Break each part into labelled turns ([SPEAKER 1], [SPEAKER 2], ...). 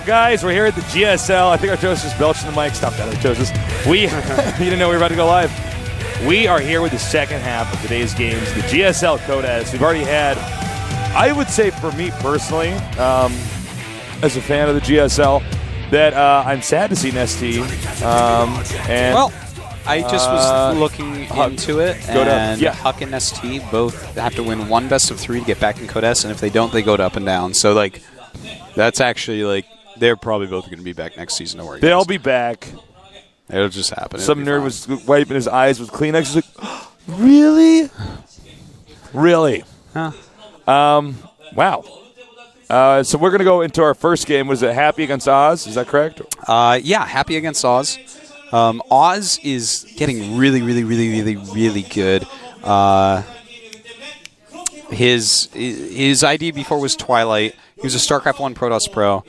[SPEAKER 1] guys, we're here at the GSL. I think Artosis just belched in the mic. Stop that, Artosis. You didn't know we were about to go live. We are here with the second half of today's games, the GSL Codas. We've already had, I would say for me personally, as a fan of the GSL, that I'm sad to see Nesty.
[SPEAKER 2] Well, I just was looking into it, and Huck and ST both have to win one best of 3 to get back in Codes, and if they don't, they go to up and down. So, like, that's actually, like, they're probably both going to be back next season. Don't worry,
[SPEAKER 1] they'll be back.
[SPEAKER 2] It'll just happen.
[SPEAKER 1] Some nerd was wiping his eyes with Kleenex. He's like, really? Really?
[SPEAKER 2] Huh.
[SPEAKER 1] Wow. So we're going to go into our first game. Was it Happy against Oz? Is that correct?
[SPEAKER 2] Yeah, Happy against Oz. Oz is getting really, really, really, really, really good. His ID before was Twilight. He was a Starcraft 1 Protoss Pro.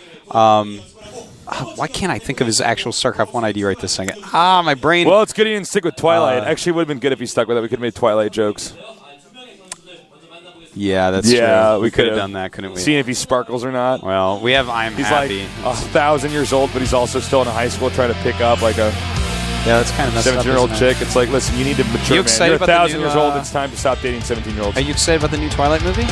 [SPEAKER 2] Why can't I think of his actual Starcraft 1 ID right this second? My brain.
[SPEAKER 1] Well, it's good he didn't stick with Twilight. Actually, it would have been good if he stuck with it. We could have made Twilight jokes.
[SPEAKER 2] Yeah, that's true. We could have done that, couldn't we?
[SPEAKER 1] Seeing if he sparkles or not.
[SPEAKER 2] Well, we have I'm Happy.
[SPEAKER 1] He's like 1,000 years old, but he's also still in high school trying to pick up like a 17-year-old chick. It's like, listen, you need to mature,
[SPEAKER 2] You're
[SPEAKER 1] 1,000 years old. It's time to stop dating 17-year-olds.
[SPEAKER 2] Are you excited about the new Twilight movie?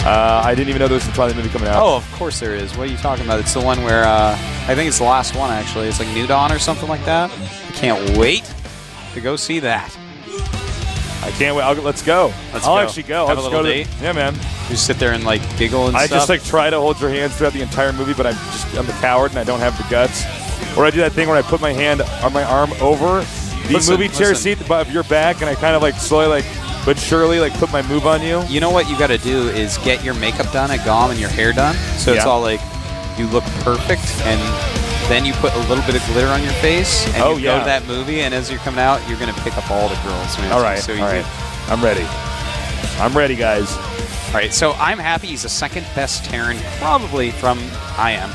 [SPEAKER 1] I didn't even know there was a Twilight movie coming out.
[SPEAKER 2] Oh, of course there is. What are you talking about? It's the one where I think it's the last one, actually. It's like New Dawn or something like that. I can't wait to go see that.
[SPEAKER 1] I can't wait. Let's go. I'll actually go.
[SPEAKER 2] Have
[SPEAKER 1] Let's
[SPEAKER 2] a little
[SPEAKER 1] go
[SPEAKER 2] date.
[SPEAKER 1] Yeah, man.
[SPEAKER 2] You sit there and like giggle and stuff.
[SPEAKER 1] I just like try to hold your hands throughout the entire movie, but I'm a coward and I don't have the guts. Or I do that thing where I put my hand on my arm over the movie chair seat above your back, and I kind of like slowly, like, but surely, like, put my move on you.
[SPEAKER 2] You know what you got to do is get your makeup done at GOM and your hair done, so it's all like you look perfect, and then you put a little bit of glitter on your face, and you go to that movie, and as you're coming out, you're gonna pick up all the girls. Man.
[SPEAKER 1] All right, so all right. I'm ready. I'm ready, guys.
[SPEAKER 2] All right, so I'm Happy. He's the second best Terran, probably from IM.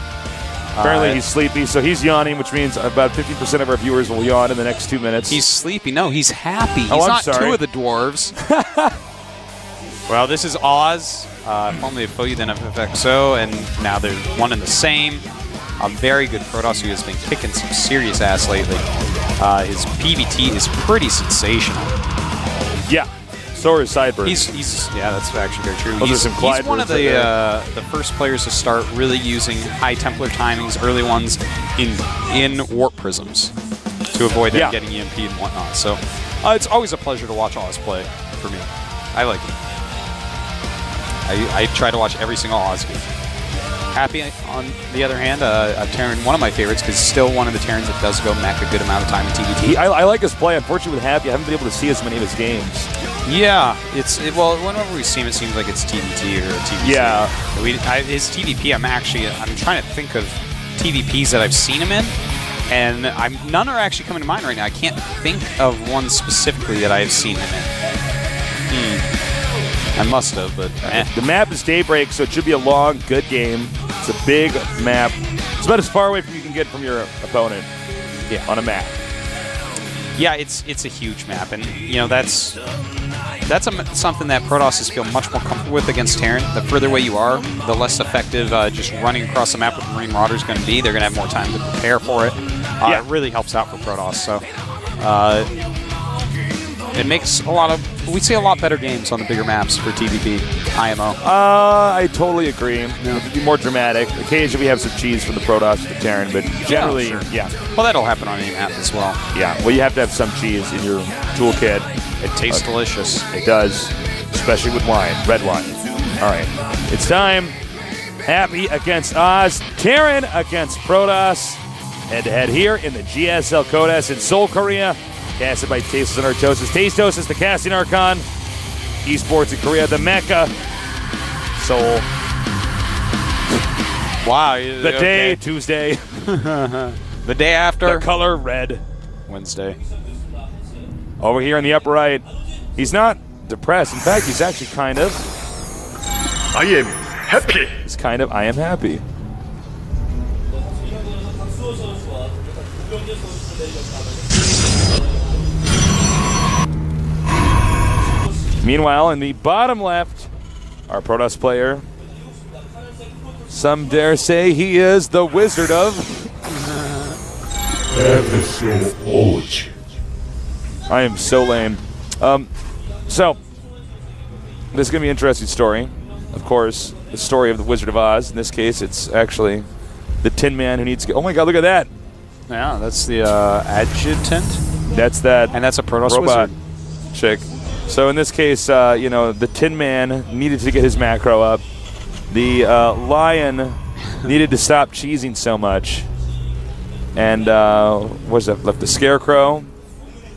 [SPEAKER 1] Apparently he's sleepy, so he's yawning, which means about 50% of our viewers will yawn in the next 2 minutes.
[SPEAKER 2] He's sleepy. No, he's happy. He's
[SPEAKER 1] not
[SPEAKER 2] sorry. 2 of the dwarves. Well, this is Oz, formerly of Foyu, then of FXO, and now they're one and the same. A very good Protoss who has been kicking some serious ass lately. His PVT is pretty sensational.
[SPEAKER 1] Yeah. So are his Sideburns.
[SPEAKER 2] Yeah, that's actually very true.
[SPEAKER 1] He's
[SPEAKER 2] one of the first players to start really using high Templar timings, early ones, in warp prisms to avoid them getting EMP'd and whatnot. So it's always a pleasure to watch Oz play for me. I like it. I try to watch every single Oz game. Happy, on the other hand, a Terran, one of my favorites, because still one of the Terrans that does go mech a good amount of time in TVT.
[SPEAKER 1] I like his play. Unfortunately, with Happy, I haven't been able to see as many of his games.
[SPEAKER 2] Yeah, well, whenever we see him, it seems like it's TVT or TVC.
[SPEAKER 1] Yeah.
[SPEAKER 2] His TVP, I'm trying to think of TVPs that I've seen him in, and none are actually coming to mind right now. I can't think of one specifically that I've seen him in. I must have, but
[SPEAKER 1] The map is Daybreak, so it should be a long, good game. It's a big map. It's about as far away from you can get from your opponent on a map.
[SPEAKER 2] Yeah, it's a huge map, and you know that's something that Protosses feel much more comfortable with against Terran. The further away you are, the less effective just running across the map with Marine Marauder is going to be. They're going to have more time to prepare for it. It really helps out for Protoss. So it makes we see a lot better games on the bigger maps for TVP, IMO.
[SPEAKER 1] I totally agree. It would be more dramatic. Occasionally we have some cheese from the Protoss to the Terran, but generally,
[SPEAKER 2] Well, that'll happen on any map as well.
[SPEAKER 1] Yeah, well, you have to have some cheese in your toolkit.
[SPEAKER 2] It tastes delicious.
[SPEAKER 1] It does, especially with wine, red wine. All right, it's time. Happy against Oz, Terran against Protoss. Head-to-head here in the GSL Codas in Seoul, Korea. Casted by Tasteless and Artosis. Tasteless is the casting archon. Esports in Korea, the Mecca. Seoul.
[SPEAKER 2] Wow.
[SPEAKER 1] The day, Tuesday.
[SPEAKER 2] The day after.
[SPEAKER 1] The color red.
[SPEAKER 2] Wednesday.
[SPEAKER 1] Over here in the upper right, he's not depressed. In fact, he's actually kind of.
[SPEAKER 3] I am happy.
[SPEAKER 1] He's kind of, I am happy. Meanwhile, in the bottom left, our Protoss player Some dare say he is the Wizard of... I am so lame. So, this is going to be an interesting story. Of course, the story of the Wizard of Oz. In this case, it's actually the Tin Man who needs to get... Oh my god, look at that!
[SPEAKER 2] Yeah, that's the adjutant.
[SPEAKER 1] That's that...
[SPEAKER 2] And that's a Protoss
[SPEAKER 1] robot
[SPEAKER 2] wizard.
[SPEAKER 1] chick. So in this case, you know, the Tin Man needed to get his macro up. The lion needed to stop cheesing so much. And what was that left? The Scarecrow.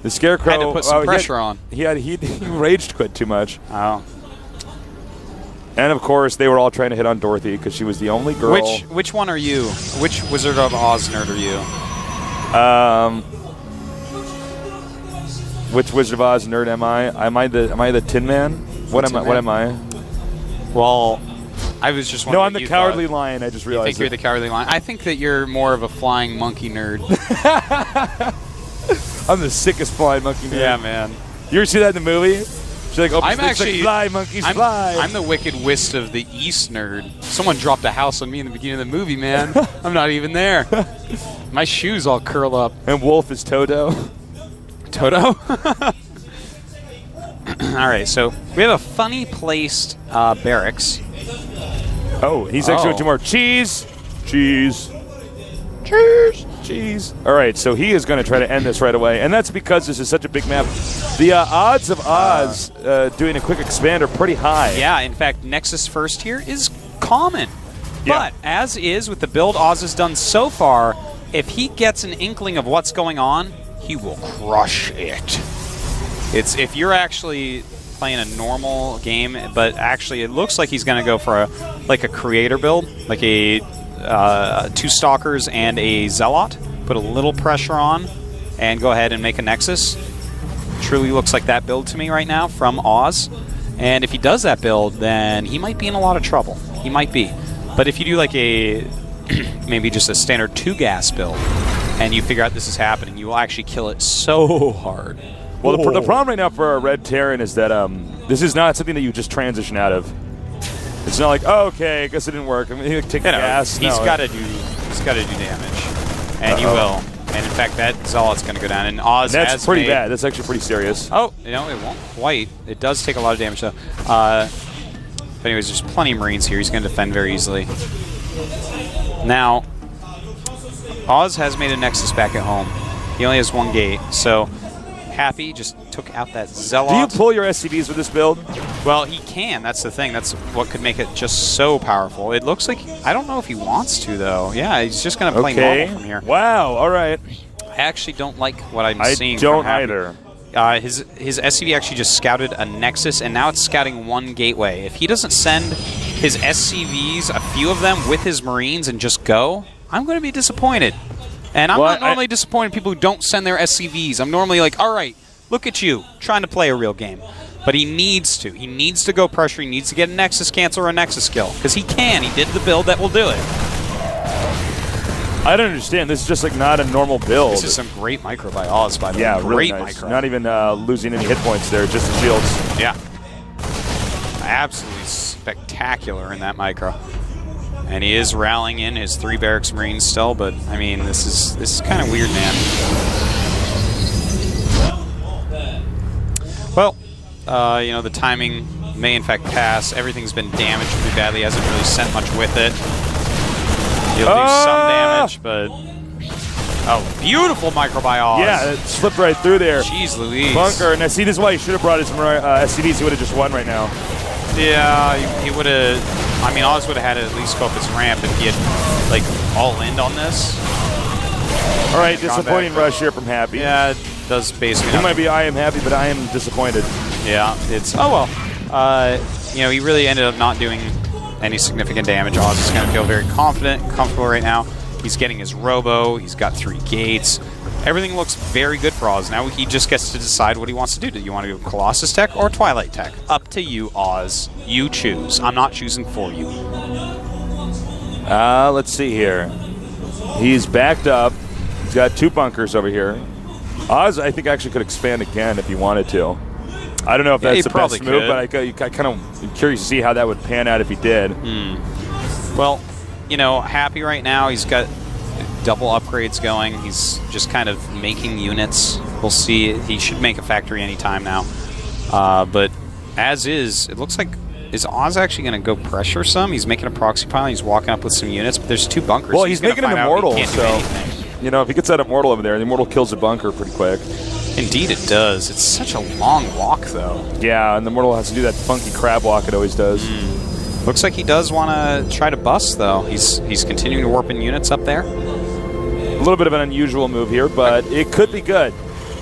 [SPEAKER 1] The Scarecrow
[SPEAKER 2] had to put some pressure on.
[SPEAKER 1] He raged quit too much.
[SPEAKER 2] Oh.
[SPEAKER 1] And of course, they were all trying to hit on Dorothy because she was the only girl.
[SPEAKER 2] Which one are you? Which Wizard of Oz nerd are you?
[SPEAKER 1] Which Wizard of Oz nerd am I? Am I the Tin Man? What am I?
[SPEAKER 2] Well, I was just wondering.
[SPEAKER 1] No, I'm the Cowardly Lion. I just realized.
[SPEAKER 2] You think you're the Cowardly Lion? I think that you're more of a flying monkey nerd.
[SPEAKER 1] I'm the sickest flying monkey nerd.
[SPEAKER 2] Yeah, man.
[SPEAKER 1] You ever see that in the movie? She's like,
[SPEAKER 2] I'm actually
[SPEAKER 1] fly, monkeys, fly.
[SPEAKER 2] I'm the Wicked Wist of the East nerd. Someone dropped a house on me in the beginning of the movie, man. I'm not even there. My shoes all curl up.
[SPEAKER 1] And Wolf is Toto.
[SPEAKER 2] Toto? All right, so we have a funny placed barracks.
[SPEAKER 1] Oh, he's actually doing 2 more. Cheese. Cheese. Cheese. Cheese. All right, so he is going to try to end this right away, and that's because this is such a big map. The odds of Oz doing a quick expand are pretty high.
[SPEAKER 2] Yeah, in fact, Nexus first here is common.
[SPEAKER 1] Yeah.
[SPEAKER 2] But as is with the build Oz has done so far, if he gets an inkling of what's going on, he will crush it. It's if you're actually playing a normal game, but actually it looks like he's going to go for a creator build, like a 2 Stalkers and a Zealot, put a little pressure on, and go ahead and make a Nexus. Truly looks like that build to me right now from Oz. And if he does that build, then he might be in a lot of trouble. He might be. But if you do like a maybe just a standard 2 gas build, and you figure out this is happening, you will actually kill it so hard.
[SPEAKER 1] Well, the problem right now for our Red Terran is that this is not something that you just transition out of. It's not like, oh, okay, I guess it didn't work. I mean, take gas.
[SPEAKER 2] He's got to do damage, and you will. And in fact, that Zealot's going to go down. And Oz
[SPEAKER 1] that's pretty bad. That's actually pretty serious.
[SPEAKER 2] Oh, no, it won't quite. It does take a lot of damage though. But anyways, there's plenty of Marines here. He's going to defend very easily. Now, Oz has made a Nexus back at home. He only has 1 gate, so Happy just took out that Zealot.
[SPEAKER 1] Do you pull your SCVs with this build?
[SPEAKER 2] Well, he can. That's the thing. That's what could make it just so powerful. It looks like... I don't know if he wants to, though. Yeah, he's just going to play normal from here.
[SPEAKER 1] Wow, all right.
[SPEAKER 2] I actually don't like what I'm seeing.
[SPEAKER 1] I don't either.
[SPEAKER 2] His SCV actually just scouted a Nexus, and now it's scouting 1 gateway. If he doesn't send his SCVs, a few of them, with his Marines and just go, I'm going to be disappointed. And I'm not normally disappointed in people who don't send their SCVs. I'm normally like, all right, look at you, trying to play a real game. But he needs to. He needs to go pressure. He needs to get a Nexus cancel or a Nexus kill. Because he can. He did the build that will do it.
[SPEAKER 1] I don't understand. This is just like not a normal build.
[SPEAKER 2] This is some great micro by Oz, by the way.
[SPEAKER 1] Yeah,
[SPEAKER 2] great
[SPEAKER 1] really nice.
[SPEAKER 2] Micro.
[SPEAKER 1] Not even losing any hit points there, just the shields.
[SPEAKER 2] Yeah. Absolutely spectacular in that micro. And he is rallying in his 3 Barracks Marines still, but I mean, this is kind of weird, man. Well, you know, the timing may in fact pass. Everything's been damaged pretty badly. Hasn't really sent much with it. He'll do some damage, but oh, beautiful micro by Oz.
[SPEAKER 1] Yeah, it slipped right through there.
[SPEAKER 2] Jeez Louise.
[SPEAKER 1] Bunker, and I see this is why he should have brought his SCVs. He would have just won right now.
[SPEAKER 2] Yeah, he would have. I mean, Oz would have had to at least go up his ramp if he had, like, all in on this.
[SPEAKER 1] All right, disappointing rush here from Happy.
[SPEAKER 2] Yeah, it does basically.
[SPEAKER 1] He might be I am happy, but I am disappointed.
[SPEAKER 2] Yeah, it's, oh well. You know, he really ended up not doing any significant damage. Oz is going to feel very confident, comfortable right now. He's getting his robo. He's got 3 gates. Everything looks very good for Oz. Now he just gets to decide what he wants to do. Do you want to do Colossus tech or Twilight tech? Up to you, Oz. You choose. I'm not choosing for you.
[SPEAKER 1] Let's see here. He's backed up. He's got 2 bunkers over here. Oz, I think, actually could expand again if he wanted to. I don't know if that's the best move, but I kind of am curious to see how that would pan out if he did.
[SPEAKER 2] Well, you know, Happy right now. He's got double upgrades going. He's just kind of making units. We'll see. He should make a factory anytime now. But as is, it looks like, is Oz actually going to go pressure some? He's making a proxy pile. He's walking up with some units, but there's 2 bunkers.
[SPEAKER 1] Well, he's making an Immortal, so, you know, if he gets that Immortal over there, the Immortal kills the bunker pretty quick.
[SPEAKER 2] Indeed it does. It's such a long walk, though.
[SPEAKER 1] Yeah, and the Immortal has to do that funky crab walk it always does.
[SPEAKER 2] Looks like he does want to try to bust, though. He's continuing to warp in units up there.
[SPEAKER 1] A little bit of an unusual move here, but it could be good.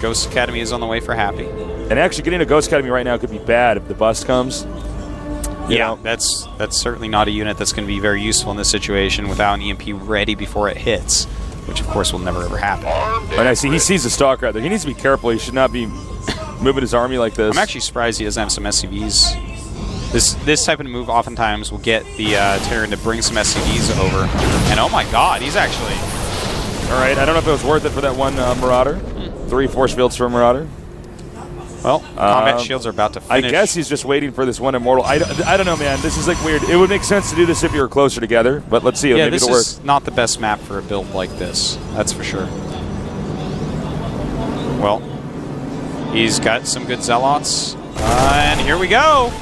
[SPEAKER 2] Ghost Academy is on the way for Happy.
[SPEAKER 1] And actually getting a Ghost Academy right now could be bad if the bust comes. You know.
[SPEAKER 2] that's certainly not a unit that's going to be very useful in this situation without an EMP ready before it hits, which of course will never ever happen.
[SPEAKER 1] And I see he sees the Stalker out there. He needs to be careful. He should not be moving his army like this.
[SPEAKER 2] I'm actually surprised he doesn't have some SCVs. This type of move oftentimes will get the Terran to bring some SCVs over. And oh my god, he's actually...
[SPEAKER 1] All right, I don't know if it was worth it for that one Marauder. 3 force fields for a Marauder.
[SPEAKER 2] Well, combat shields are about to finish.
[SPEAKER 1] I guess he's just waiting for this one Immortal. I don't know, man. This is like weird. It would make sense to do this if you were closer together, but let's see.
[SPEAKER 2] Yeah,
[SPEAKER 1] maybe it'll work.
[SPEAKER 2] this is not the best map for a build like this. That's for sure. Well, he's got some good Zealots. And here we go.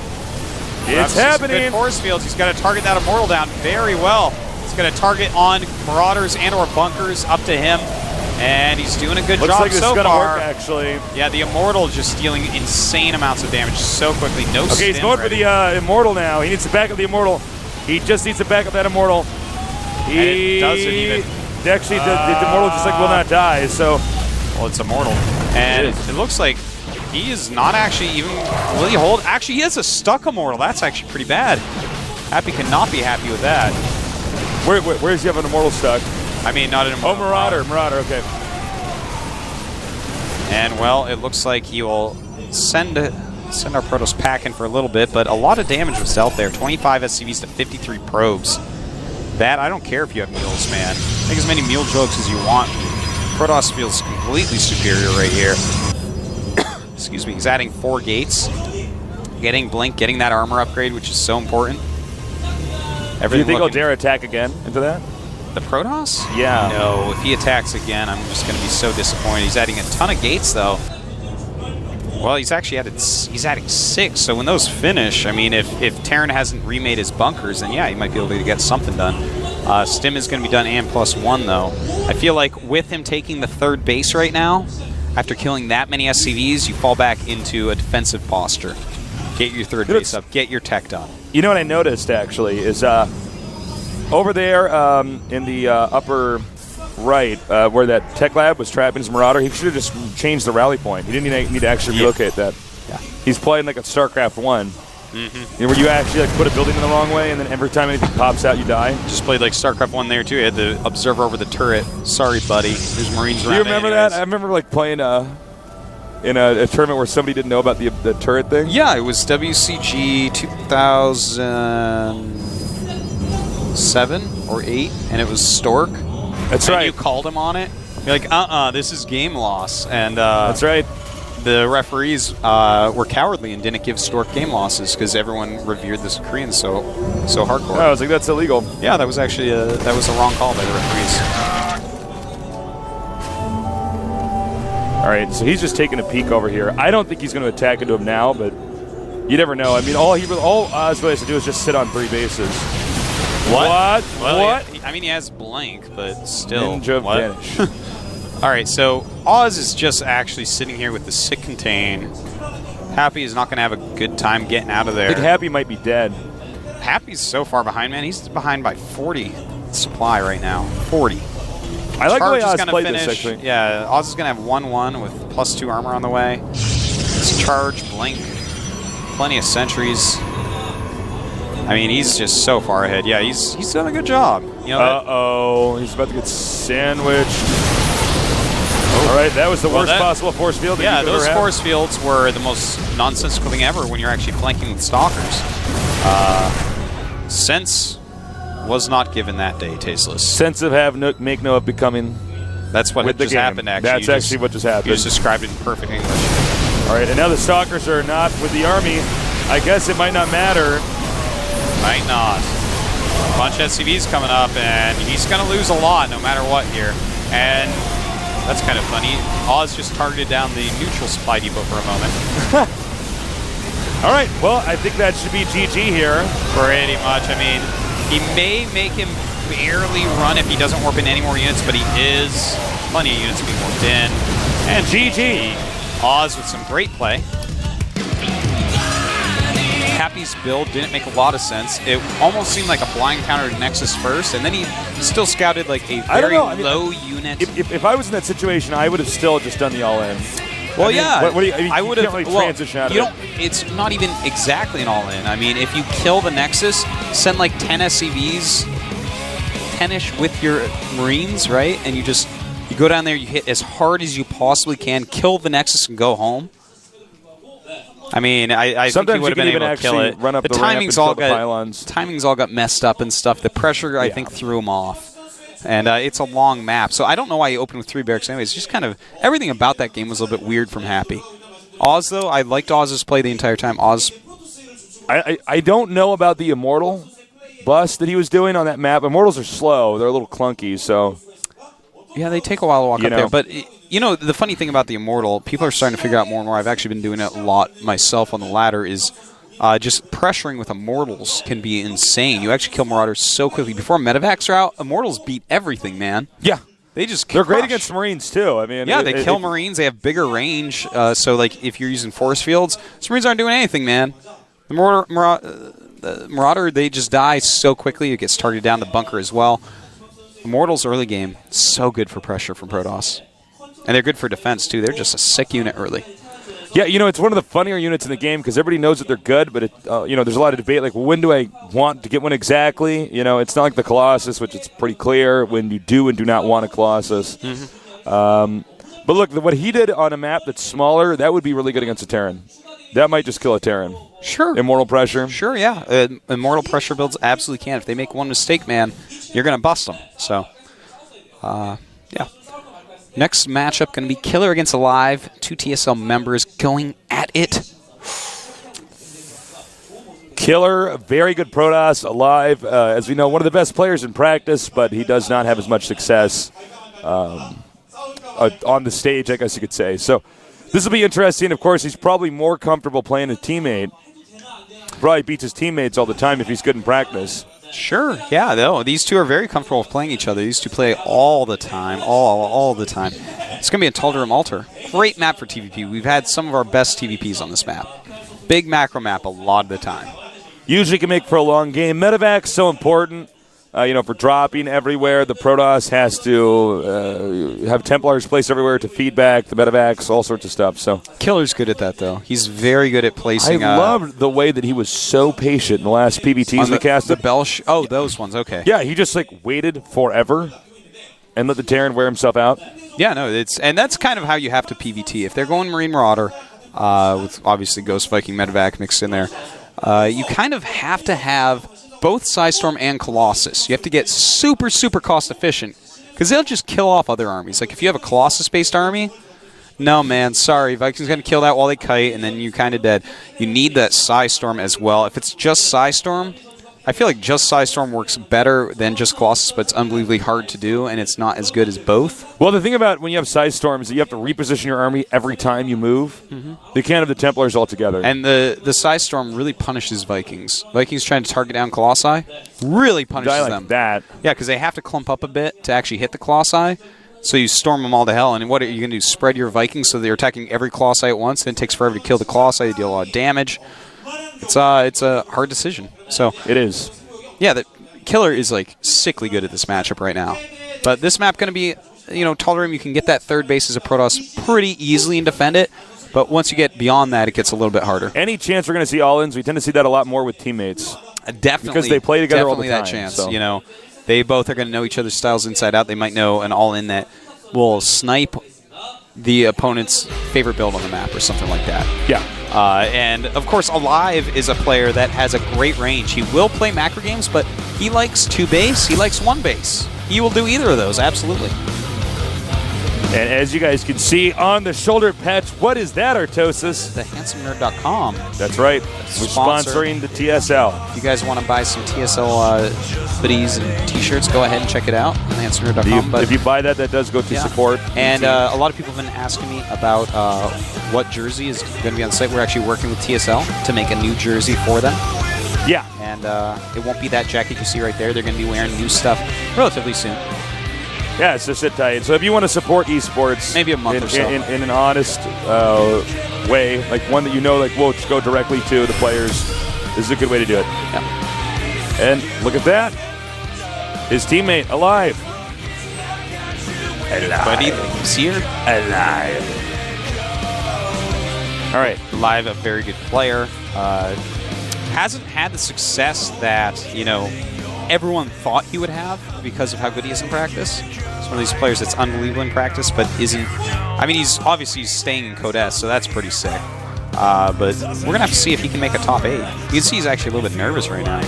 [SPEAKER 1] It's happening.
[SPEAKER 2] Good force fields. He's got to target that Immortal down very well. He's going to target on Marauders and or bunkers up to him. And he's doing a good
[SPEAKER 1] Looks
[SPEAKER 2] job
[SPEAKER 1] like
[SPEAKER 2] so
[SPEAKER 1] gonna
[SPEAKER 2] far.
[SPEAKER 1] Work, actually.
[SPEAKER 2] Yeah, the Immortal just dealing insane amounts of damage so quickly. No
[SPEAKER 1] Okay, he's going
[SPEAKER 2] ready.
[SPEAKER 1] for the Immortal now. He needs to back up the Immortal. He just needs to back up that Immortal.
[SPEAKER 2] He doesn't even.
[SPEAKER 1] Actually, the Immortal just like will not die. So,
[SPEAKER 2] well, it's Immortal, and it looks like he is not actually even. Will he hold? Actually, he has a stuck Immortal. That's actually pretty bad. Happy cannot be happy with that.
[SPEAKER 1] Where does he have an Immortal stuck?
[SPEAKER 2] I mean, not an Immortal.
[SPEAKER 1] Oh, Marauder, okay.
[SPEAKER 2] And, well, it looks like he will send our Protoss packing for a little bit, but a lot of damage was dealt there. 25 SCVs to 53 probes. That, I don't care if you have mules, man. Make as many mule jokes as you want. Protoss feels completely superior right here. Excuse me. He's adding 4 gates. Getting Blink, getting that armor upgrade, which is so important.
[SPEAKER 1] Do you think he'll dare attack again into that?
[SPEAKER 2] The Protoss?
[SPEAKER 1] Yeah.
[SPEAKER 2] No, if he attacks again, I'm just going to be so disappointed. He's adding a ton of gates, though. Well, he's actually adding 6, so when those finish, I mean, if Terran hasn't remade his bunkers, then yeah, he might be able to get something done. Stim is going to be done and +1, though. I feel like with him taking the 3rd base right now, after killing that many SCVs, you fall back into a defensive posture. Get your 3rd base up, get your tech done.
[SPEAKER 1] You know what I noticed, actually, is over there in the upper right, where that tech lab was trapping his Marauder, he should have just changed the rally point. He didn't need to actually relocate that.
[SPEAKER 2] Yeah.
[SPEAKER 1] He's playing like a Starcraft 1. You know, where you actually like put a building in the wrong way, and then every time anything pops out, you die.
[SPEAKER 2] Just played like StarCraft 1 there, too. He had the observer over the turret. Sorry, buddy. There's Marines around.
[SPEAKER 1] Do you remember that? I remember like playing in a tournament where somebody didn't know about the turret thing?
[SPEAKER 2] Yeah, it was WCG 2007 or 8, and it was Stork.
[SPEAKER 1] That's right.
[SPEAKER 2] You called him on it. You're like, this is game loss. And
[SPEAKER 1] that's right.
[SPEAKER 2] The referees were cowardly and didn't give Stork game losses because everyone revered the Koreans so hardcore.
[SPEAKER 1] I was like, that's illegal.
[SPEAKER 2] Yeah, that was actually a wrong call by the referees.
[SPEAKER 1] All right, so he's just taking a peek over here. I don't think he's going to attack into him now, but you never know. I mean, all Oz really has to do is just sit on 3 bases.
[SPEAKER 2] What?
[SPEAKER 1] What?
[SPEAKER 2] I mean, he has blank, but still.
[SPEAKER 1] Ninja vanish.
[SPEAKER 2] All right, so Oz is just actually sitting here with the sick contain. Happy is not going to have a good time getting out of there.
[SPEAKER 1] I think Happy might be dead.
[SPEAKER 2] Happy's so far behind, man. He's behind by 40 supply right now. 40.
[SPEAKER 1] I like the way
[SPEAKER 2] Charge is
[SPEAKER 1] Oz
[SPEAKER 2] gonna
[SPEAKER 1] played
[SPEAKER 2] finish.
[SPEAKER 1] this, actually.
[SPEAKER 2] Yeah, Oz is going to have 1-1 with +2 armor on the way. It's charge, blink, plenty of sentries. I mean, he's just so far ahead. Yeah, he's done a good job. You know,
[SPEAKER 1] uh-oh. He's about to get sandwiched. All right, that was the worst possible force field that you could
[SPEAKER 2] those
[SPEAKER 1] ever have.
[SPEAKER 2] force fields were the most nonsensical thing ever when you're actually flanking with stalkers. Sense was not given that day, Tasteless.
[SPEAKER 1] Sense of have no, make no of becoming.
[SPEAKER 2] That's what just happened, actually.
[SPEAKER 1] That's actually what just happened.
[SPEAKER 2] You just described it in perfect English.
[SPEAKER 1] All right, and now the stalkers are not with the army. I guess it might not matter.
[SPEAKER 2] Might not. A bunch of SCVs coming up, and he's going to lose a lot no matter what here. And that's kind of funny. Oz just targeted down the neutral supply depot for a moment.
[SPEAKER 1] All right, well, I think that should be GG here.
[SPEAKER 2] Pretty much. I mean, he may make him barely run if he doesn't warp in any more units, but he is plenty of units being warped in.
[SPEAKER 1] And GG.
[SPEAKER 2] Oz with some great play. Happy's build didn't make a lot of sense. It almost seemed like a blind counter to Nexus first, and then he still scouted like a very low unit.
[SPEAKER 1] If I was in that situation, I would have still just done the all-in.
[SPEAKER 2] Well,
[SPEAKER 1] I mean,
[SPEAKER 2] yeah,
[SPEAKER 1] what do you, I, mean,
[SPEAKER 2] I would have.
[SPEAKER 1] Really
[SPEAKER 2] well,
[SPEAKER 1] transition out
[SPEAKER 2] you
[SPEAKER 1] of
[SPEAKER 2] don't. It's not even exactly an all-in. I mean, if you kill the Nexus, send like 10 SCVs, 10ish with your Marines, right? And you go down there, you hit as hard as you possibly can, kill the Nexus, and go home. I mean, I think he would have been able to kill it.
[SPEAKER 1] Run up
[SPEAKER 2] the
[SPEAKER 1] the ramp and kill the pylons.
[SPEAKER 2] Timings all got messed up and stuff. The pressure, I think, threw him off. And it's a long map, so I don't know why he opened with 3 barracks anyways. Just kind of everything about that game was a little bit weird from Happy. Oz, though, I liked Oz's play the entire time. Oz.
[SPEAKER 1] I don't know about the Immortal bust that he was doing on that map. Immortals are slow. They're a little clunky, so...
[SPEAKER 2] Yeah, they take a while to walk up there. But, you know, the funny thing about the Immortal, people are starting to figure out more and more. I've actually been doing it a lot myself on the ladder, is just pressuring with Immortals can be insane. You actually kill Marauders so quickly. Before Medivacs are out, Immortals beat everything, man.
[SPEAKER 1] Yeah.
[SPEAKER 2] They just
[SPEAKER 1] They're great against Marines, too. I mean,
[SPEAKER 2] yeah, they kill Marines. They have bigger range. So, like, if you're using force fields, Marines aren't doing anything, man. The Marauder, they just die so quickly. It gets targeted down the bunker as well. Immortals early game, so good for pressure from Protoss. And they're good for defense, too. They're just a sick unit early.
[SPEAKER 1] Yeah, you know, it's one of the funnier units in the game because everybody knows that they're good, but, you know, there's a lot of debate, like, well, when do I want to get one exactly? You know, it's not like the Colossus, which it's pretty clear when you do and do not want a Colossus. Mm-hmm. But look, what he did on a map that's smaller, that would be really good against a Terran. That might just kill a Terran.
[SPEAKER 2] Sure.
[SPEAKER 1] Immortal pressure.
[SPEAKER 2] Sure, yeah. Immortal pressure builds absolutely can. If they make one mistake, man, you're going to bust them. So, yeah. Next matchup going to be Killer against Alive. 2 TSL members going at it.
[SPEAKER 1] Killer, very good Protoss. Alive, as we know, one of the best players in practice, but he does not have as much success on the stage, I guess you could say. So this will be interesting. Of course, he's probably more comfortable playing a teammate. Probably beats his teammates all the time if he's good in practice.
[SPEAKER 2] Sure, yeah, though. These two are very comfortable with playing each other. These two play all the time, all the time. It's going to be a Tal'Darim Altar. Great map for TVP. We've had some of our best TVPs on this map. Big macro map a lot of the time.
[SPEAKER 1] Usually can make for a long game. Medevac's so important. You know, for dropping everywhere, the Protoss has to have Templars placed everywhere to feedback the Medevacs, all sorts of stuff. So
[SPEAKER 2] Killer's good at that, though. He's very good at placing.
[SPEAKER 1] I loved the way that he was so patient in the last PVTs we casted.
[SPEAKER 2] The bell. Oh, those ones. Okay.
[SPEAKER 1] Yeah, he just like waited forever and let the Terran wear himself out.
[SPEAKER 2] Yeah, no, and that's kind of how you have to PVT. If they're going Marine Marauder, with obviously Ghost Viking Medevac mixed in there, you kind of have to have both Psystorm and Colossus. You have to get super, super cost efficient because they'll just kill off other armies. Like if you have a Colossus-based army, no, man, sorry. Vikings going to kill that while they kite, and then you're kind of dead. You need that Psystorm as well. If it's just Psystorm, I feel like just Psystorm works better than just Colossus, but it's unbelievably hard to do, and it's not as good as both.
[SPEAKER 1] Well, the thing about when you have Psystorm is that you have to reposition your army every time you move. Mm-hmm. You can't have the Templars all together.
[SPEAKER 2] And the Psystorm really punishes Vikings. Vikings trying to target down Colossi really punishes them.
[SPEAKER 1] That.
[SPEAKER 2] Yeah, because they have to clump up a bit to actually hit the Colossi. So you storm them all to hell, and what are you going to do? Spread your Vikings so they're attacking every Colossi at once, then it takes forever to kill the Colossi, you deal a lot of damage. It's a hard decision. So
[SPEAKER 1] it is.
[SPEAKER 2] Yeah, the Killer is like sickly good at this matchup right now. But this map going to be, you know, Tal'Darim, you can get that third base as a Protoss pretty easily and defend it. But once you get beyond that, it gets a little bit harder.
[SPEAKER 1] Any chance we're going to see all-ins, we tend to see that a lot more with teammates.
[SPEAKER 2] Definitely.
[SPEAKER 1] Because they play together all the time.
[SPEAKER 2] Definitely that chance. So. You know, they both are going to know each other's styles inside out. They might know an all-in that will snipe the opponent's favorite build on the map or something like that.
[SPEAKER 1] Yeah.
[SPEAKER 2] And, of course, Alive is a player that has a great range. He will play macro games, but he likes 2 base. He likes 1 base. He will do either of those, absolutely.
[SPEAKER 1] And as you guys can see on the shoulder patch, what is that, Artosis?
[SPEAKER 2] TheHandsomeNerd.com.
[SPEAKER 1] That's right. We're sponsoring the TSL.
[SPEAKER 2] If you guys want to buy some TSL hoodies and T-shirts, go ahead and check it out on TheHandsomeNerd.com.
[SPEAKER 1] If you buy that, that does go to support.
[SPEAKER 2] And a lot of people have been asking me about what jersey is going to be on the site. We're actually working with TSL to make a new jersey for them.
[SPEAKER 1] Yeah.
[SPEAKER 2] And it won't be that jacket you see right there. They're going to be wearing new stuff relatively soon.
[SPEAKER 1] Yeah, so sit tight. So if you want to support esports,
[SPEAKER 2] maybe a month or so,
[SPEAKER 1] in an honest way, like one that you know, like we'll just go directly to the players. This is a good way to do it.
[SPEAKER 2] Yeah.
[SPEAKER 1] And look at that, his teammate alive.
[SPEAKER 2] Buddy, see her?
[SPEAKER 1] Alive. All right,
[SPEAKER 2] Live, a very good player. Hasn't had the success that everyone thought he would have because of how good he is in practice. He's one of these players that's unbelievable in practice, but isn't. I mean, he's obviously staying in Code S, so that's pretty sick. But we're gonna have to see if he can make a top 8. You can see he's actually a little bit nervous right now.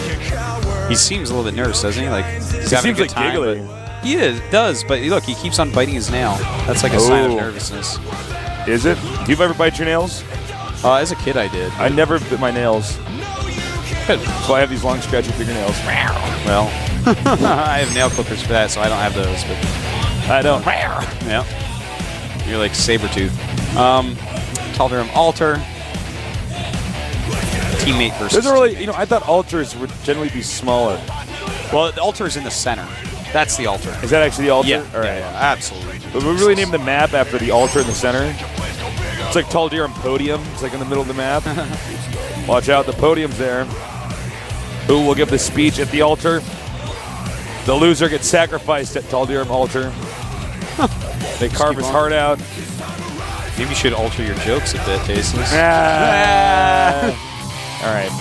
[SPEAKER 2] He seems a little bit nervous, doesn't he? Like he's having a good time.
[SPEAKER 1] Giggling.
[SPEAKER 2] He does, but look, he keeps on biting his nail. That's like a sign of nervousness.
[SPEAKER 1] Is it? Do you ever bite your nails?
[SPEAKER 2] As a kid, I did.
[SPEAKER 1] I never bit my nails. So I have these long, scratchy fingernails.
[SPEAKER 2] Well, I have nail clippers for that, so I don't have those. But
[SPEAKER 1] I don't.
[SPEAKER 2] Yeah. You're like Sabretooth. Tal'Darim Altar. Teammate versus.
[SPEAKER 1] There's a really, I thought altars would generally be smaller.
[SPEAKER 2] Well, the altar is in the center. That's the altar.
[SPEAKER 1] Is that actually the altar?
[SPEAKER 2] Yeah.
[SPEAKER 1] All right.
[SPEAKER 2] Yeah, absolutely.
[SPEAKER 1] But we really named the map after the altar in the center. It's like Tal'Darim Podium. It's like in the middle of the map. Watch out, the podium's there. Who will give the speech at the altar? The loser gets sacrificed at Tal'Darim altar. They carve his heart out.
[SPEAKER 2] Maybe you should alter your jokes a bit, Tasteless.
[SPEAKER 1] All right.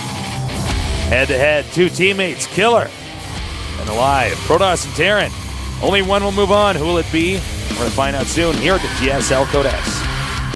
[SPEAKER 1] Head-to-head, 2 teammates, Killer and Alive. Protoss and Terran. Only one will move on. Who will it be? We're going to find out soon here at the GSL Code S.